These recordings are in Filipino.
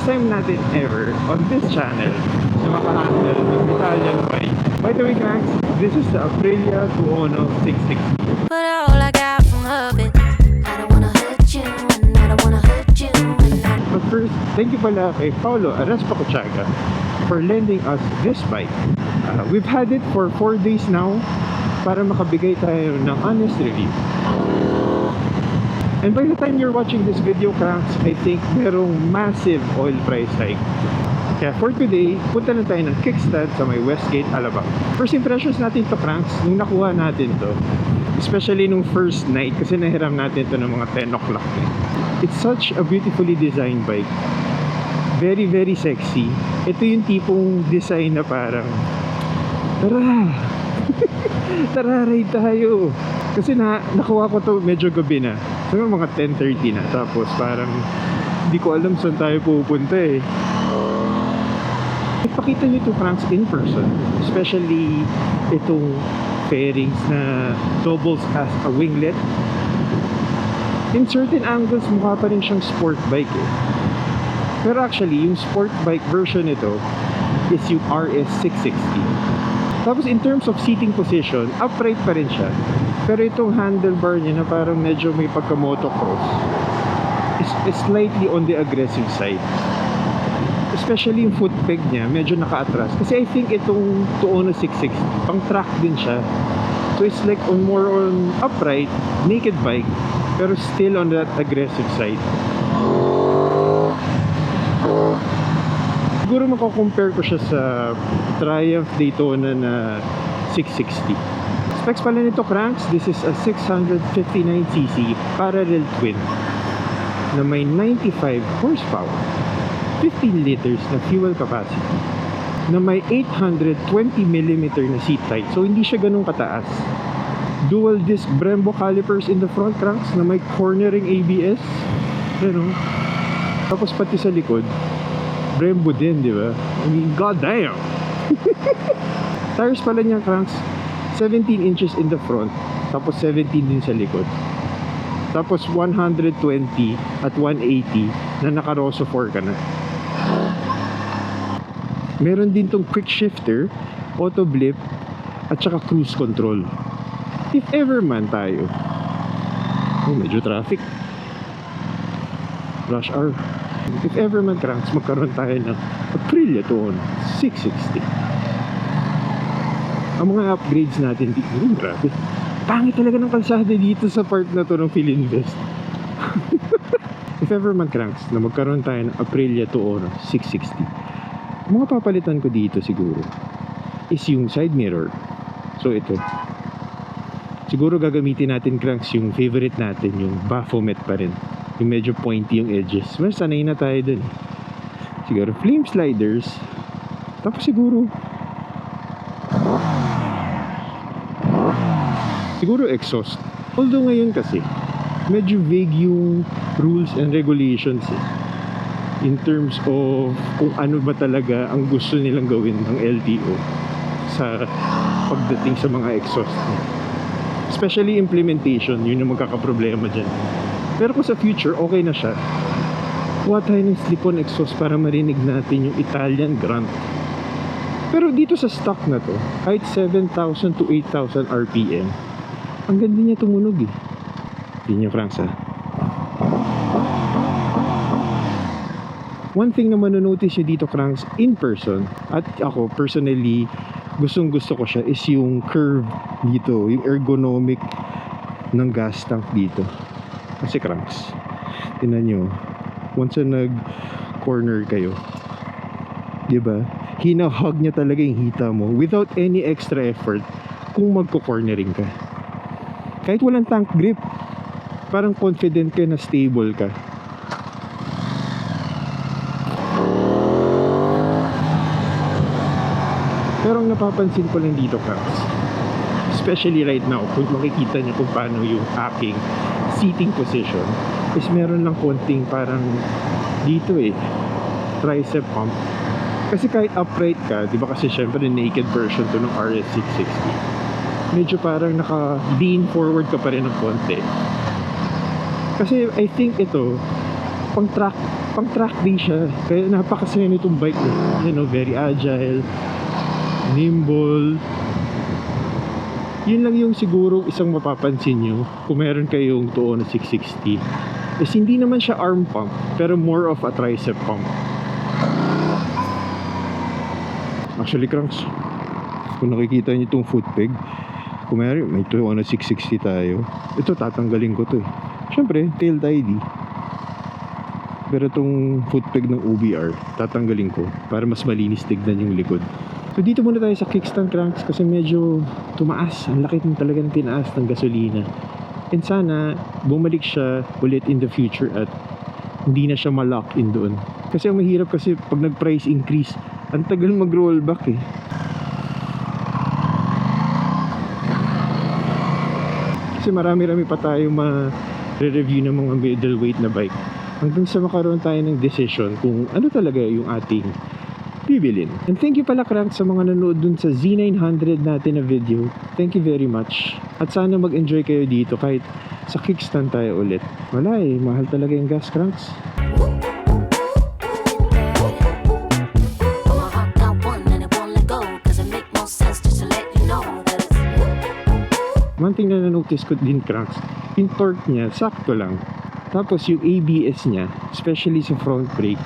first time natin ever on this channel na makahandle ng Italian bike. By the way, Cranks, this is the Aprilia Tuono 660. But all I got from loving, I don't wanna hurt you, and I don't wanna hurt you, and I But first, thank you pala kay Paulo Arespa-Cochaga for lending us this bike. We've had it for 4 days now para makabigay tayo ng honest review. And by the time you're watching this video, Cranks, I think merong massive oil price hike. Kaya for today, punta na tayo ng kickstand sa may Westgate, Alabang. First impressions natin to, Cranks, nung nakuha natin to. Especially nung first night, kasi nahiram natin to ng mga 10 o'clock. It's such a beautifully designed bike. Very, very sexy. Ito yung tipong design na parang, tara! Tara, ride tayo! Kasi nakuha ko to medyo gabi na. So mga 10:30 na. Tapos parang hindi ko alam saan tayo pupunta eh. Ipakita nyo ito, Franks, in person. Especially itong fairings na doubles as a winglet. In certain angles, mukha pa rin siyang sport bike eh. Pero actually, yung sport bike version nito is yung RS660. Tapos in terms of seating position, upright pa rin siya. Pero itong handlebar niya na parang medyo may pagka-motocross is slightly on the aggressive side. Especially yung foot peg niya, medyo naka-atras. Kasi I think itong Tuono 660, pang track din siya. So it's like more on upright, naked bike, pero still on that aggressive side. Siguro mako-compare ko siya sa Triumph Daytona na 660. Specs pala nito, Cranks, this is a 659cc parallel twin na may 95 horsepower, 15 liters na fuel capacity, na may 820mm na seat height, so hindi siya ganun kataas. Dual disc Brembo calipers in the front, Cranks, na may cornering ABS, ano? Tapos pati sa likod Brembo din, di ba? I mean, goddamn! Tires pala niya, Cranks, 17 inches in the front, tapos 17 din sa likod. Tapos 120 at 180 na naka-Rosso 4 ka na. Meron din tong quick shifter, auto blip, at saka cruise control. If ever man tayo, medyo traffic, rush hour, if ever man, Cranks, magkaroon tayo ng Aprilia Tuono 660. Ang mga upgrades natin dito, grabe, pangit talaga ng kalsada dito sa part na to ng Philinvest. If ever man, Cranks, na magkaroon tayo ng Aprilia Tuono 660, mga papalitan ko dito siguro is yung side mirror. So ito, siguro gagamitin natin, Cranks, yung favorite natin, yung Baphomet pa rin, yung medyo pointy yung edges. Mas sanay na tayo dun. Siguro flame sliders. Tapos siguro exhaust. Although ngayon kasi medyo vague yung rules and regulations eh, in terms of kung ano ba talaga ang gusto nilang gawin ng LTO sa pagdating sa mga exhaust. Especially implementation, yun yung magkakaproblema dyan. Pero kung sa future, okay na siya, kuha tayo ng slip-on exhaust para marinig natin yung Italian grunt. Pero dito sa stock na to, kahit 7,000 to 8,000 RPM, ang ganda niya tumunog eh. Hindi niya, Franks, ha? One thing na manonotice nyo dito, Cranks, in person, at ako personally, gustong gusto ko siya, is yung curve dito, yung ergonomic ng gas tank dito. Kasi, Cranks, tingnan nyo, once na nag-corner kayo, diba? Hinahug niya talaga yung hita mo without any extra effort kung magko-cornering ka. Kahit walang tank grip, parang confident ka na stable ka. Pero ang napapansin ko lang dito, Cranks, especially right now, kung makikita niyo kung paano yung aking seating position, is meron lang konting parang dito eh, tricep pump. Kasi kahit upright ka, di ba, kasi syempre naked version to ng RS660, medyo parang naka-lean forward ka pa rin ng konti. Kasi I think ito, pang track day siya. Kaya napakasaya nitong bike na. You know, very agile, nimble. Yun lang yung siguro isang mapapansin nyo kung meron kayong Tuono 660 is hindi naman siya arm pump pero more of a tricep pump. Actually, cranks, kung nakikita nyo itong foot peg, kung may Tuono 660 tayo, ito tatanggalin ko to eh. Syempre, tail tidy. Pero itong foot peg ng OBR, tatanggalin ko para mas malinis tignan yung likod. So dito muna tayo sa kickstand, cranks, kasi medyo tumaas. Ang laki ng talaga ng tinaas ng gasolina. And sana bumalik siya ulit in the future at hindi na siya ma-lock in doon. Kasi ang mahirap kasi pag nag-price increase, ang tagal mag-roll back eh. Kasi marami-rami pa tayo ma-review ng mga middleweight na bike hanggang sa makaroon tayo ng decision kung ano talaga yung ating bibilin. And thank you pala, cranks, sa mga nanood dun sa Z900 natin na video. Thank you very much. At sana mag-enjoy kayo dito kahit sa kickstand tayo ulit. Wala eh, mahal talaga yung gas, cranks. One thing na na-notice ko din, cranks, yung torque niya, sakto lang. Tapos yung ABS niya, especially sa front brake,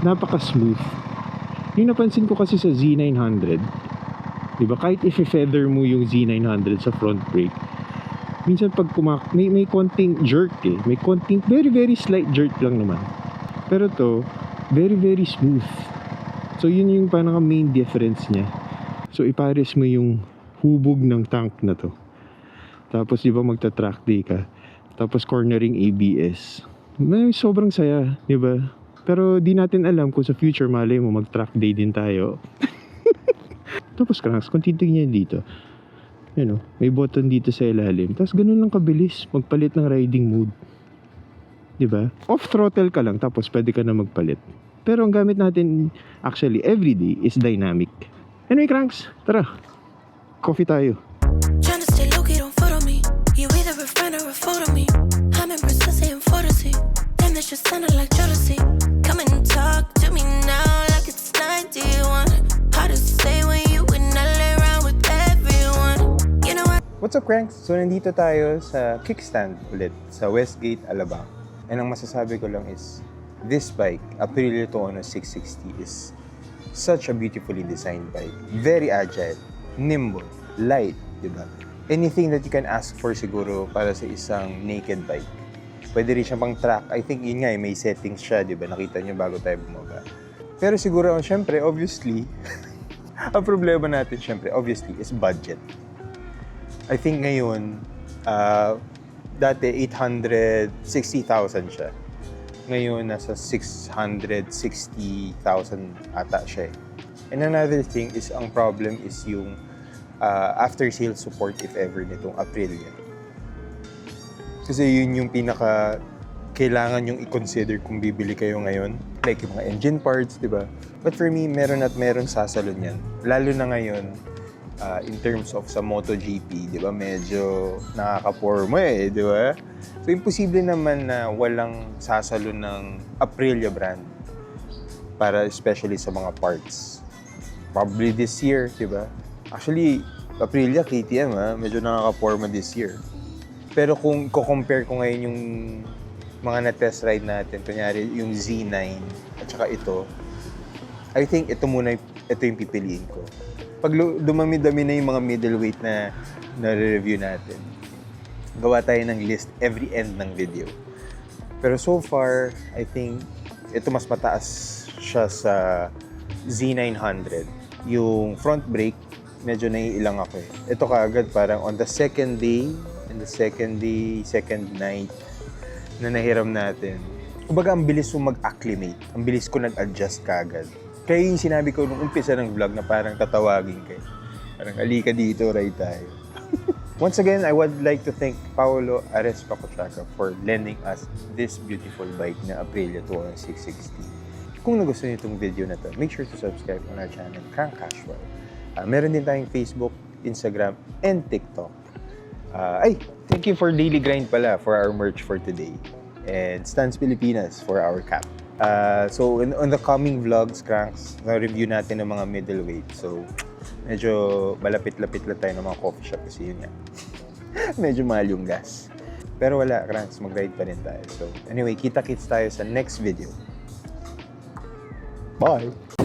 napaka-smooth. Yung napansin ko kasi sa Z900, diba, kahit i-feather mo yung Z900 sa front brake, minsan pag may konting jerk eh. May konting, very very slight jerk lang naman. Pero to, very very smooth. So yun yung parang main difference niya. So ipares mo yung hubog ng tank na to. Tapos diba magta-track day ka. Tapos cornering ABS. May sobrang saya, diba? Pero di natin alam kung sa future malay mo mag-track day din tayo. Tapos cranks, kung titignan dito, you know, may button dito sa ilalim. Tapos ganun lang kabilis magpalit ng riding mode. Diba? Off throttle ka lang tapos pwede ka na magpalit. Pero ang gamit natin actually everyday is dynamic. Anyway, cranks, tara. Coffee tayo. Trying to stay low-key, don't photo me. You either a friend or a photo me. I'm in Brazil in fantasy. Damn, this just sounded like jealousy. Come and talk to me now like it's 91. Hard to say when you would not lay around with everyone. You know what? What's up, cranks? So nandito tayo sa kickstand ulit sa Westgate, Alabang. And ang masasabi ko lang is this bike, Aprilia Tuono 660, is such a beautifully designed bike. Very agile, nimble, light, diba? Anything that you can ask for siguro para sa isang naked bike. Pwede rin siya pang track. I think yun nga, may settings siya, diba? Nakita nyo bago tayo bumaba. Pero siguro, syempre, obviously, ang problema natin, syempre, obviously, is budget. I think ngayon, dati 860,000 siya. Ngayon, nasa 660,000 ata siya eh. And another thing is, ang problem is yung after-sale support, if ever, nitong Aprilia. Kasi yun yung pinaka kailangan yung i-consider kung bibili kayo ngayon. Like yung mga engine parts, di ba? But for me, meron at meron sasalon yan. Lalo na ngayon, in terms of sa MotoGP, di ba? Medyo nakaka-porma eh, di ba? So, imposible naman na walang sasalon ng Aprilia brand para especially sa mga parts. Probably this year, di ba? Actually, Aprilia, KTM, medyo nakaka-porma this year. Pero kung ko-compare ko ngayon yung mga na-test ride natin, kunyari yung Z9 at saka ito, I think ito yung pipiliin ko. Pag dumami-dami na yung mga middleweight na na-review natin, gawa tayo ng list every end ng video. Pero so far, I think ito mas mataas siya sa Z900. Yung front brake, medyo naiilang ako eh. Ito kaagad parang on the second day, second night na nahiram natin. Kumbaga, ang bilis mo mag-acclimate. Ang bilis ko nag-adjust kaagad. Kaya yung sinabi ko nung umpisa ng vlog na parang tatawagin kayo. Parang, alika dito, ride tayo. Once again, I would like to thank Paolo Arespa Cochaca for lending us this beautiful bike na Aprilia Tuono 660. Kung nagustuhan niyo itong video na to, make sure to subscribe on our channel, Crank Casual. Meron din tayong Facebook, Instagram, and TikTok. Thank you for Daily Grind pala for our merch for today. and Stans Pilipinas for our cap. So on the coming vlogs, Cranks, na-review natin ng mga middleweight. So medyo malapit-lapit lang tayo ng mga coffee shop kasi yun nga. Medyo mahal yung gas. Pero wala, Cranks, mag-ride pa rin tayo. So anyway, kita-kits tayo sa next video. Bye!